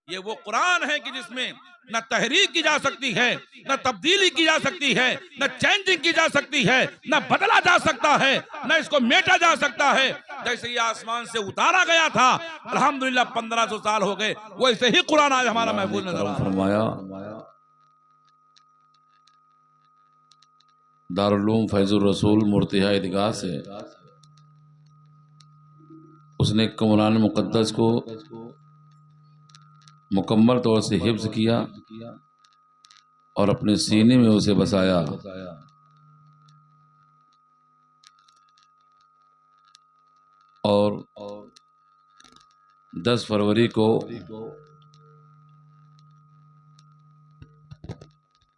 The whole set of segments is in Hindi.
ये वो कुरान है कि जिसमें न तहरीक की जा सकती है, न तब्दीली की जा सकती है, न चेंजिंग की जा सकती है, न बदला जा सकता है, न इसको मेटा जा सकता है। जैसे ये आसमान से उतारा गया था, अल्हम्दुलिल्लाह 1500 साल हो गए, वैसे ही कुरान आज हमारा अल्लाह ने महफूज नजर करम आ रहा है। फरमाया, दारुल उलूम फैजुर रसूल मूर्तिहा ईदगाह से उसने कुरान मुक़द्दस को मुकम्मल तौर से हिफ्ज़ किया और अपने सीने में उसे बसाया। और 10 फरवरी को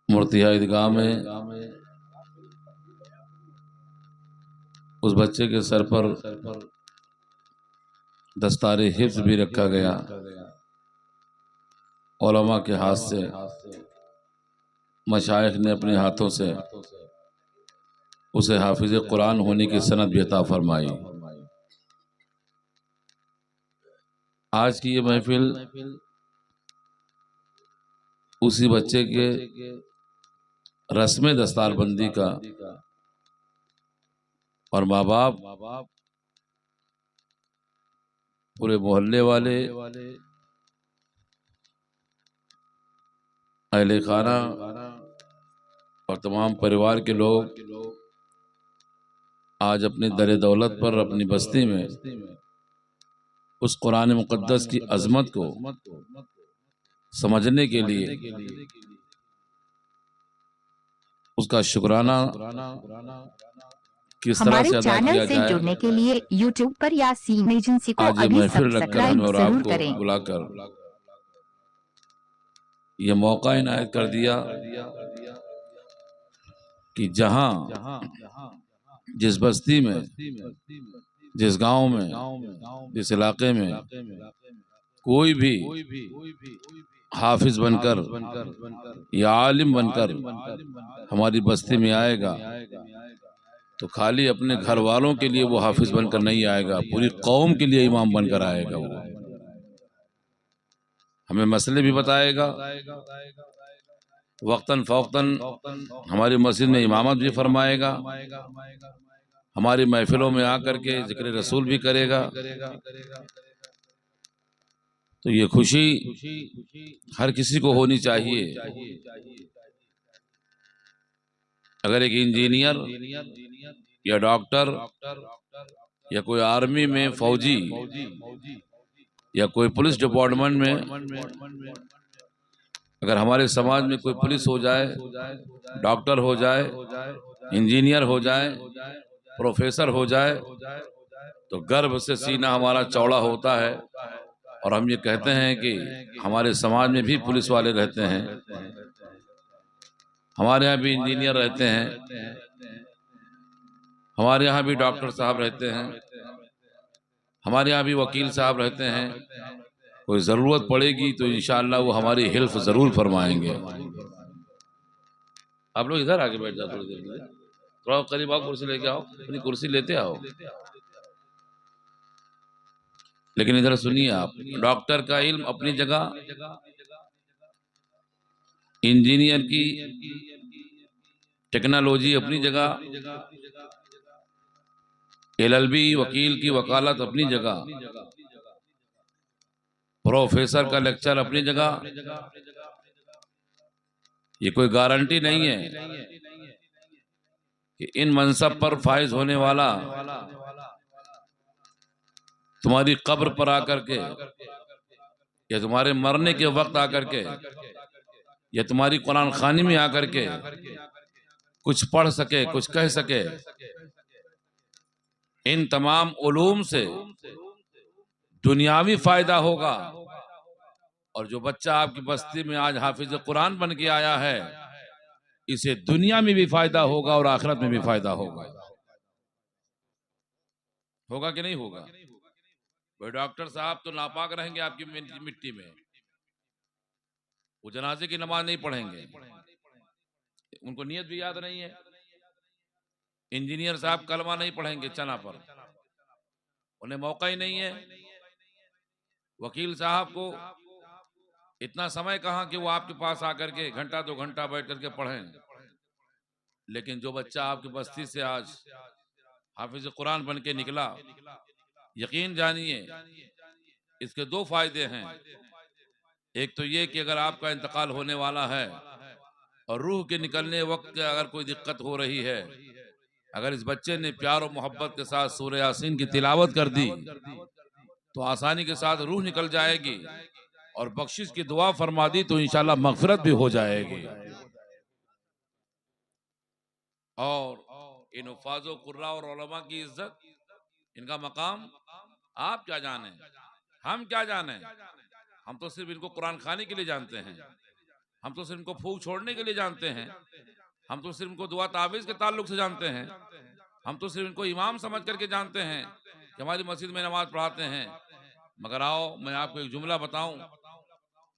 मूर्तिहा ईदगाह में उस बच्चे के सर पर दस्तारे हिफ्ज़ भी रखा गया। उलमा के हाथ से, मशाइख ने अपने हाथों से उसे हाफिज कुरान होने की सनद भी अता फरमाई। आज की ये महफिल उसी बच्चे के रस्म दस्तारबंदी का और माँ बाप, पूरे मोहल्ले वाले, अहले खाना और तमाम परिवार के लोग आज अपनी दर दौलत पर अपनी बस्ती में उस कुरान मुक़द्दस की अज़मत को समझने के लिए उसका शुक्राना किस तरह हमारे से अदा चैनल किया से जाए, जुड़ने के लिए YouTube पर यासीन एजेंसी को आज ये अभी महफिल रखकर हमें सब्सक्राइब और जरूर आपको करें। बुलाकर ये मौका इनायत कर दिया कि जहां जिस बस्ती में, जिस गांव में, जिस इलाके में कोई भी हाफिज बनकर या आलिम बनकर हमारी बस्ती में आएगा तो खाली अपने घर वालों के लिए वो हाफिज बनकर नहीं आएगा, पूरी कौम के लिए इमाम बनकर आएगा। वो हमें मसले भी बताएगा, वक्तन फ़ौक्तन हमारी मस्जिद में इमामत भी फरमाएगा, हमारी महफिलों में आकर के जिक्र रसूल भी करेगा। तो ये खुशी हर किसी को होनी चाहिए। अगर एक इंजीनियर या डॉक्टर या कोई आर्मी में फौजी या कोई पुलिस डिपार्टमेंट में अगर हमारे समाज में कोई पुलिस हो जाए, डॉक्टर हो जाए, इंजीनियर हो जाए, प्रोफेसर हो जाए तो गर्व से सीना हमारा चौड़ा होता है और हम ये कहते हैं कि हमारे समाज में भी पुलिस वाले रहते हैं, हमारे यहाँ भी इंजीनियर रहते हैं, हमारे यहाँ भी डॉक्टर साहब रहते हैं, हमारे यहाँ भी वकील साहब रहते हैं। कोई ज़रूरत पड़ेगी तो इंशाअल्लाह वो हमारी हिल्फ ज़रूर फरमाएंगे। आप लोग इधर आके बैठ जाओ, थोड़ी देर के लिए थोड़ा करीब आओ, कुर्सी लेके आओ, अपनी कुर्सी लेते आओ। लेकिन इधर सुनिए, आप डॉक्टर का इल्म अपनी जगह, इंजीनियर की टेक्नोलॉजी अपनी जगह, LLB वकील की वकालत अपनी जगह, प्रोफेसर का लेक्चर अपनी जगह। ये कोई गारंटी नहीं है कि इन मनसब पर फाइज होने वाला तुम्हारी कब्र पर आकर के या तुम्हारे मरने के वक्त आकर के या तुम्हारी कुरान खानी में आकर के कुछ पढ़ सके, कुछ कह सके। इन तमाम उलूम से दुनियावी फायदा होगा और जो बच्चा आपकी बस्ती में आज हाफिज कुरान बन के आया है इसे दुनिया में भी फायदा होगा और आखिरत में भी फायदा होगा। होगा कि नहीं होगा? भाई डॉक्टर साहब तो नापाक रहेंगे आपकी मिट्टी में, वो जनाजे की नमाज नहीं पढ़ेंगे, उनको नियत भी याद नहीं है। इंजीनियर साहब कलमा नहीं पढ़ेंगे चना पर, उन्हें मौका ही नहीं है। वकील साहब को इतना समय कहाँ कि वो आपके पास आकर के घंटा 2 घंटा बैठ करके पढ़ें। लेकिन जो बच्चा आपकी बस्ती से आज हाफिज कुरान बन के निकला, यकीन जानिए इसके 2 फायदे हैं। एक तो ये कि अगर आपका इंतकाल होने वाला है और रूह के निकलने वक्त अगर कोई दिक्कत हो रही है, अगर इस बच्चे ने प्यार और मोहब्बत के साथ सूरह यासीन की तिलावत कर दी तो आसानी के साथ रूह निकल जाएगी, और बख्शिश की दुआ फरमा दी तो इंशाल्लाह मगफिरत भी हो जाएगी। और इन उफ़ाज़ कुर्रा और उलमा की इज्जत, इनका मकाम आप क्या जाने, हम क्या जाने। हम तो सिर्फ इनको कुरान खाने के लिए जानते हैं, हम तो सिर्फ इनको फूक छोड़ने के लिए जानते हैं, हम तो सिर्फ इनको दुआ तावीज़ के ताल्लुक से जानते हैं, हम तो सिर्फ इनको इमाम समझ करके जानते हैं कि हमारी मस्जिद में नमाज पढ़ाते हैं। मगर आओ मैं आपको एक जुमला बताऊं।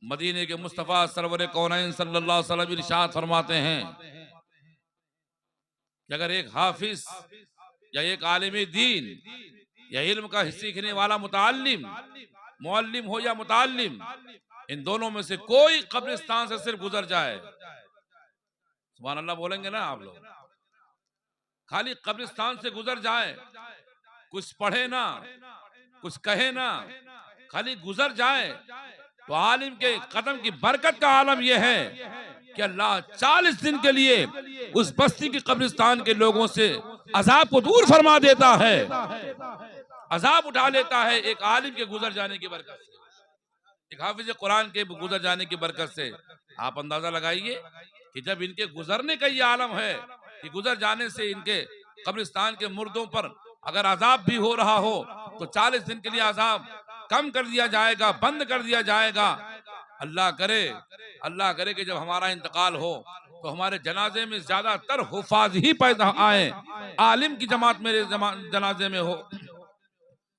मदीने के मुस्तफ़ा सरवर कौनैन सल्लल्लाहु अलैहि वसल्लम इरशाद फरमाते हैं कि अगर एक हाफिज या एक आलिम दीन या इल्म का सीखने वाला मुताल्लिम, मुअल्लिम हो या मुताल्लिम, इन दोनों में से कोई कब्रिस्तान से सिर्फ गुजर जाए, सुभान अल्लाह बोलेंगे ना आप लोग, खाली कब्रिस्तान से गुजर जाए, कुछ पढ़े ना, कुछ कहे ना, खाली गुजर जाए, तो आलिम के कदम की बरकत का आलम यह है कि अल्लाह 40 दिन के लिए उस बस्ती की कब्रिस्तान के लोगों से अजाब को दूर फरमा देता है, अजाब उठा लेता है एक आलिम के गुजर जाने की बरकत से, एक हाफिज कुरान के गुजर जाने की बरकत से। आप अंदाजा लगाइए कि जब इनके गुजरने का ये आलम है कि गुजर जाने से इनके कब्रिस्तान के मुर्दों पर अगर अजाब भी हो रहा हो तो 40 दिन के लिए अजाब कम कर दिया जाएगा, बंद कर दिया जाएगा। अल्लाह करे कि जब हमारा इंतकाल हो तो हमारे जनाजे में ज्यादातर हुफाज ही पैदा आए, आलिम की जमात मेरे जनाजे में हो।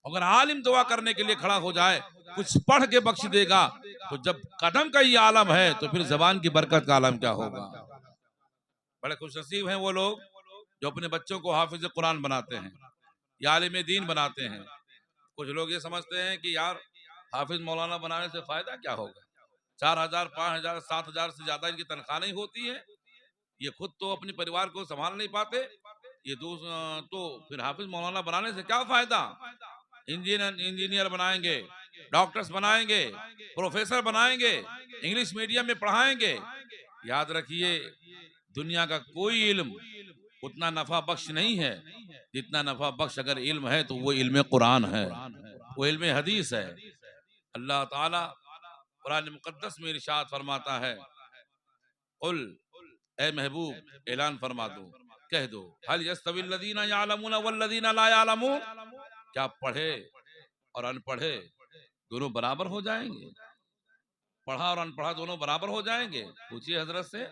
अगर आलिम दुआ करने के लिए खड़ा हो जाए, कुछ पढ़ के बख्श देगा, तो जब कदम का ये आलम है तो फिर जबान की बरकत का आलम क्या होगा। बड़े खुशनसीब हैं वो लोग जो अपने बच्चों को हाफिज कुरान बनाते हैं या आलिम दीन बनाते हैं। कुछ लोग ये समझते हैं कि यार हाफिज मौलाना बनाने से फायदा क्या होगा, 4000, 5000, 7000 से ज्यादा इनकी तनख्वाह नहीं होती है, ये खुद तो अपने परिवार को संभाल नहीं पाते, ये तो फिर हाफिज मौलाना बनाने से क्या फायदा। इंजीनियर बनाएंगे, डॉक्टर्स बनाएंगे, प्रोफेसर बनाएंगे, इंग्लिश मीडियम में पढ़ाएंगे। याद रखिए दुनिया का कोई इल्म उतना नफा बख्श नहीं है जितना नफा बख्श अगर इल्म है तो वो इल्म कुरान है, वो इल्म हदीस है। अल्लाह ताला कुरान मुकद्दस में इरशाद फरमाता है, कुल ए महबूब ऐलान फरमा दो, कह दो, हल यस्तविल लदीना यालमून वल्लदीना ला यालमून, क्या पढ़े और अनपढ़े दोनों बराबर हो जाएंगे, पढ़ा और अनपढ़ा दोनों बराबर हो जाएंगे। पूछिए हजरत से,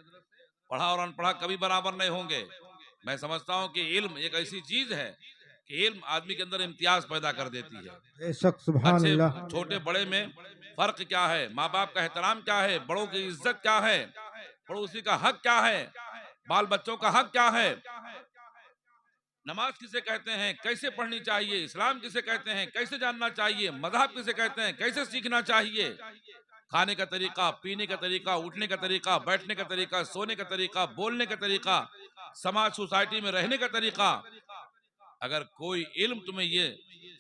पढ़ा और अनपढ़ा कभी बराबर नहीं होंगे। मैं समझता हूँ कि इल्म एक ऐसी चीज है कि इल्म आदमी के अंदर इम्तियाज पैदा कर देती है। अच्छे छोटे बड़े में फर्क क्या है, माँ बाप का एहतराम क्या है, बड़ों की इज्जत क्या है, पड़ोसी का हक क्या है, बाल बच्चों का हक क्या है, नमाज किसे कहते हैं, कैसे पढ़नी चाहिए, इस्लाम किसे कहते हैं, कैसे जानना चाहिए, मजहब किसे कहते हैं, कैसे सीखना चाहिए, खाने का तरीका, पीने का तरीका, उठने का तरीका, बैठने का तरीका, सोने का तरीका, बोलने का तरीका, समाज सोसाइटी में रहने का तरीका। अगर कोई इल्म तुम्हें ये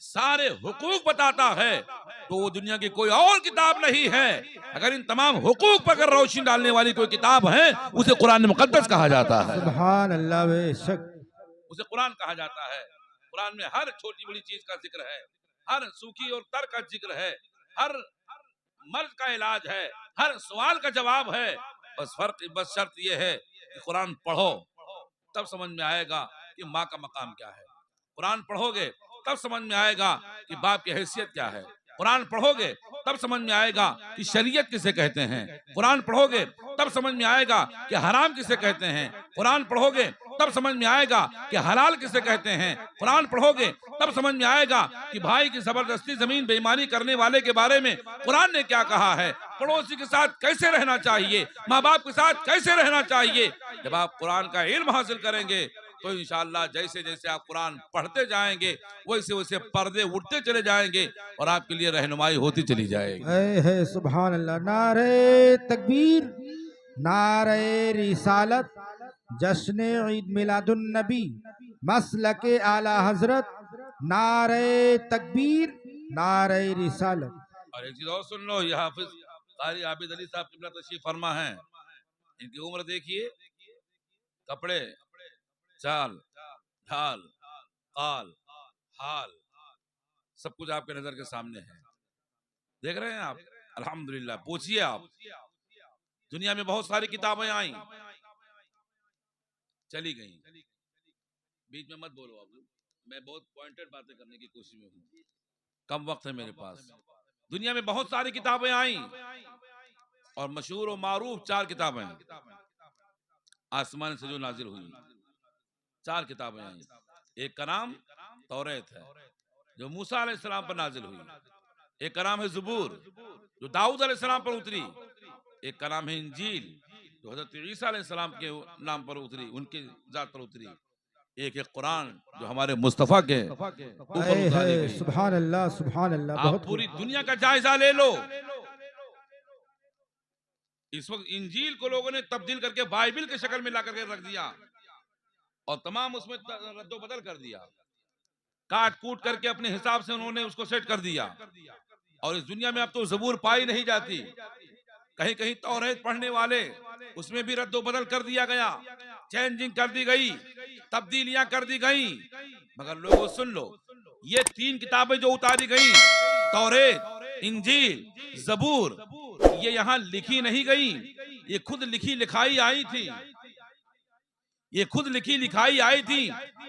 सारे हुकूक बताता है तो वो दुनिया की कोई और किताब नहीं है। अगर इन तमाम हुकूक पर अगर रोशनी डालने वाली कोई किताब है उसे कुरान मुकद्दस कहा जाता है। सुभान अल्लाह, बेशक उसे कुरान कहा जाता है। कुरान में हर छोटी बड़ी चीज का जिक्र है, हर सूखी और तर का जिक्र है, हर मर्ज का इलाज है, हर सवाल का जवाब है। बस शर्त यह है कि कुरान पढ़ो, तब समझ में आएगा कि माँ का मकाम क्या है। कुरान पढ़ोगे तब समझ में आएगा कि बाप की हैसियत क्या है। कुरान पढ़ोगे तब समझ में आएगा कि शरीयत किसे कहते हैं। कुरान पढ़ोगे तब समझ में आएगा कि हराम किसे कहते हैं। कुरान पढ़ोगे तब समझ में आएगा कि हलाल किसे कहते हैं। कुरान पढ़ोगे तब समझ में आएगा कि भाई की जबरदस्ती जमीन बेईमानी करने वाले के बारे में कुरान ने क्या कहा है, पड़ोसी के साथ कैसे रहना चाहिए, माँ बाप के साथ कैसे रहना चाहिए। जब आप कुरान का इल्म हासिल करेंगे तो इंशाअल्लाह जैसे जैसे आप कुरान पढ़ते जाएंगे वैसे वैसे पर्दे उठते चले जाएंगे और आपके लिए रहनुमाई होती चली जाएगी। है सुभान अल्लाह। नारे तकबीर, नारे रिसालत, जश्न ईद मिलादुन नबी, मसलके आला हजरत, नारे तकबीर, नारे रिसालत। और एक चीज और सुन लो, ये हाफिज कारी आबिद अली साहब किबला तशरीफ फरमा है। इनकी उम्र देखिए, कपड़े, चाल, ढाल, काल, हाल, सब कुछ आपके नजर के सामने है। देख रहे हैं आप? अल्हम्दुलिल्लाह। पूछिए आप, दुनिया में बहुत सारी किताबें आई, चली गई। बीच में मत बोलो आप लोग, मैं बहुत पॉइंटेड बातें करने की कोशिश में हूँ, कम वक्त है मेरे पास। दुनिया में बहुत सारी किताबें आई और मशहूर और मारूफ 4 किताबें आसमान से जो नाजिल हुई, 4 किताबें आई। एक का नाम तौरेत है जो मूसा अलैहिस्सलाम पर नाजिल हुई, एक का नाम है ज़बूर जो दाऊद अलैहिस्सलाम पर उतरी, एक का नाम है इंजील जो हजरत ईसा अलैहिस्सलाम के नाम पर उतरी, उनके जात पर उतरी, एक है कुरान जो हमारे मुस्तफा के ऊपर उतारी गई। सुभान अल्लाह, सुभान अल्लाह। आप बहुत पूरी दुनिया का जायजा ले लो। इस वक्त इंजील को लोगों ने तब्दील करके बाइबिल की शक्ल में ला करके रख दिया और तमाम उसमें रद्दो बदल कर दिया, काट कूट करके अपने हिसाब से उन्होंने उसको सेट कर दिया। और इस दुनिया में अब तो ज़बूर पाई नहीं जाती, कहीं कहीं तौरेत पढ़ने वाले उसमें भी रद्दो बदल कर दिया गया, चेंजिंग कर दी गई, तब्दीलियां कर दी गई। मगर लोगों सुन लो, ये 3 किताबें जो उतारी गई, तौरेत, इंजील, ज़बूर, ये यहाँ लिखी नहीं गई, ये खुद लिखी लिखाई आई थी। ये खुद लिखी लिखाई आई थी,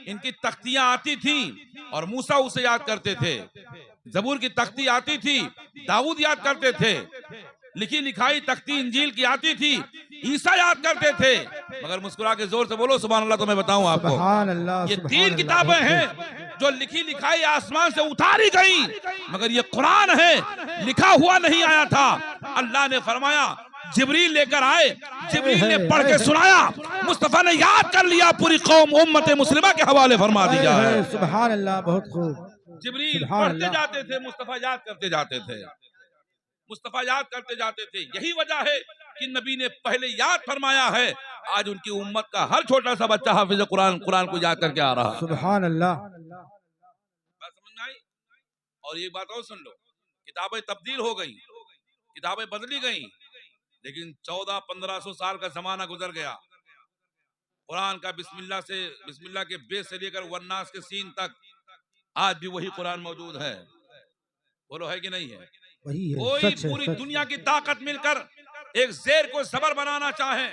इनकी तख्तियां आती थी और मूसा उसे याद करते थे। ज़बूर की तख्ती आती थी, दाऊद याद करते थे। लिखी लिखाई तख्ती इंजील की आती थी, ईसा याद करते थे। मगर मुस्कुरा के जोर से बोलो सुभान अल्लाह। तो मैं बताऊं आपको, सुभान अल्लाह, ये सुभान 3 अल्लाह। किताबें हैं जो लिखी लिखाई आसमान से उतारी गई, मगर ये कुरान है, लिखा हुआ नहीं आया था। अल्लाह ने फरमाया जिब्रील लेकर आए, जिब्रील ने पढ़ के सुनाया, मुस्तफा ने याद कर लिया, पूरी कौम उम्मत मुस्लिमा के हवाले फरमा दिया है। सुभान अल्लाह, बहुत खूब। जिब्रील सुभान पढ़ते अल्लाह। जाते थे, मुस्तफा याद करते जाते थे, मुस्तफा याद करते जाते थे। यही वजह है कि नबी ने पहले याद फरमाया है। आज उनकी उम्मत का हर छोटा सा बच्चा हाफिज कुरान को याद करके आ रहा है। सुभान अल्लाह। बात समझ में आई? और ये बात और सुन लो, किताबें तब्दील हो गई, किताबें बदली गई, लेकिन 1400-1500 साल का जमाना गुजर गया। कुरान का बिस्मिल्लाह के बेस से लेकर वन्नास के सीन तक आज भी वही कुरान मौजूद है। बोलो है कि नहीं है? वही है, कोई सच है, पूरी सच। दुनिया की ताकत मिलकर एक जेर को जबर बनाना चाहे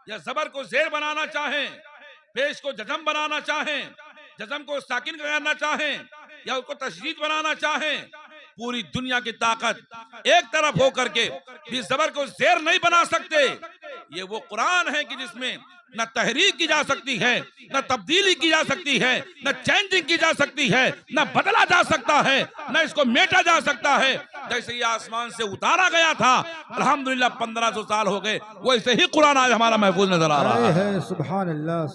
या जबर को जेर बनाना चाहे, पेश को जजम बनाना चाहे, जजम को साकिन करना चाहे या उसको तशदीद बनाना चाहे, पूरी दुनिया की ताकत एक तरफ होकर के भी जबर को जेर नहीं बना सकते। ये वो कुरान है कि जिसमें न तहरीक की जा सकती है, न तब्दीली की जा सकती है, न चेंजिंग की जा सकती है, न बदला जा सकता है, न इसको मेटा जा सकता है। जैसे ये आसमान से उतारा गया था, अल्हम्दुलिल्लाह 1500 साल हो गए, वैसे ही कुरान आज हमारा महफूज नजर आ रहा है। सुभान अल्लाह।